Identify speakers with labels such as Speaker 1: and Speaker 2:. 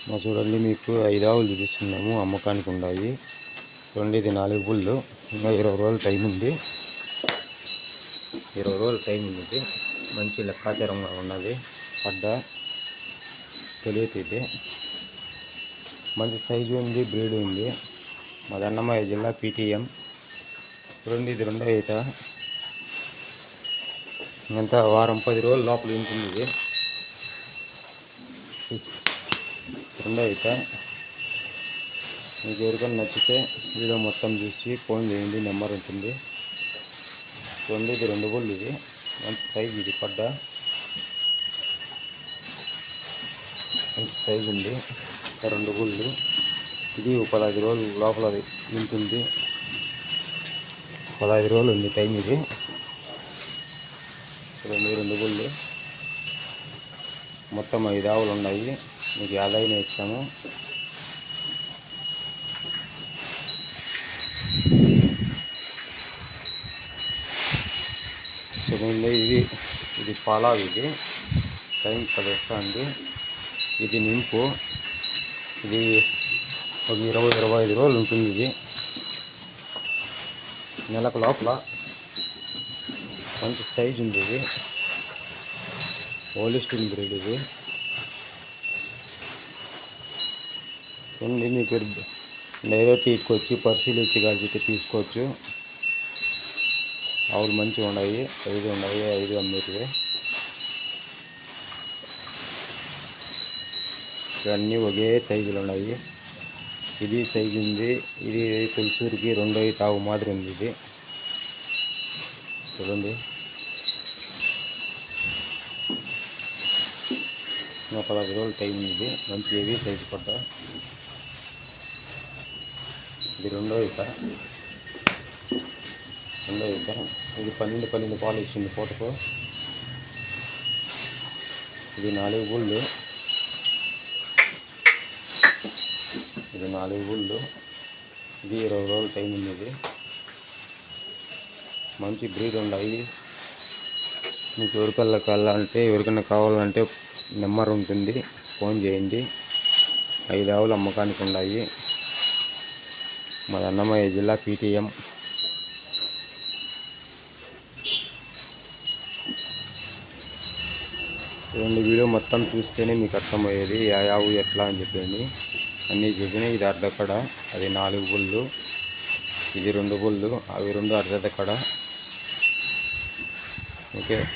Speaker 1: చూడండి, మీకు 5 ఆవులు చూపిస్తున్నాము, అమ్మకానికి ఉన్నాయి. చూడండి, ఇది 4 బుళ్ళు. ఇంకా 20 రోజులు టైం ఉంది. 20 రోజులు టైం ఉంది. ఇది మంచి లెక్కాచారంగా ఉన్నది. పడ్డ తెలియదు, మంచి సైజు ఉంది, బ్రీడ్ ఉంది. మాది అన్నమయ్య జిల్లా PTM. చూడండి, ఇది రెండో ఈత. ఇంత వారం 10 రోజుల లోపల ఉంటుంది. ఇది రెండో ఈత. మీకు ఎవరికైనా నచ్చితే వీడియో మొత్తం చూసి ఫోన్ చేయండి, నెంబర్ ఉంటుంది. చూడండి, ఇది 2 బుళ్ళు. ఇది మంచి సైజు. ఇది పడ్డ మంచి సైజు ఉంది. 2 బుళ్ళు. ఇది 15 రోజులు లోపల ఉంటుంది. 15 రోజులు ఉంది టైం. ఇది చూడండి, 2 బుళ్ళు. మొత్తం 5 ఆవులు ఉన్నాయి. మీకు యాదైనా ఇస్తాము. చూడండి, ఇది పాలావి. ఇది టైం 10 వస్తుంది. ఇది నింపు. ఇది ఒక 20-25 రోజులు ఉంటుంది. ఇది నెలకు లోపల మంచి సైజు ఉంది. ఇది హోలిస్టిన్ బ్రీడ్. ఇది చూడండి, మీకు డైరెక్ట్ ఇటుకొచ్చి పరిశీలించి కాల్చితే తీసుకోవచ్చు. ఆవులు మంచిగా ఉన్నాయి. 5 ఉన్నాయి. 5 అమ్మేటివి. ఇవన్నీ ఒకే సైజులు ఉన్నాయి. ఇది సైజు ఉంది. ఇది తులసూరికి రెండో తావు మాదిరి ఉంది. ఇది చూడండి, 15 రోజుల టైం ఉంది. ఇది మంచి హెవీ సైజు పడ్డ. ఇది రెండో ఈత. ఇది 12 పాలు ఇచ్చింది పూటకు. ఇది 4 బుళ్ళు. ఇది 4 బుళ్ళు. ఇది 20 రోజుల టైం ఉంది. ఇది మంచి బ్రీడ్ ఉన్నాయి. మీకు ఎవరికైనా కావాలంటే నెంబర్ ఉంటుంది, ఫోన్ చేయండి. 5 ఆవులు అమ్మకానికి ఉన్నాయి. మాది అన్నమయ్య జిల్లా PTM. చూడండి, వీడియో మొత్తం చూస్తేనే మీకు అర్థమయ్యేది ఏ ఆవు ఎట్లా అని చెప్పండి. అన్నీ చెప్పినాయి. ఇది అర్ధకడ. అది 4 బుళ్ళు. ఇది 2 బుళ్ళు. అవి 2 అర్ధకడ. ఓకే.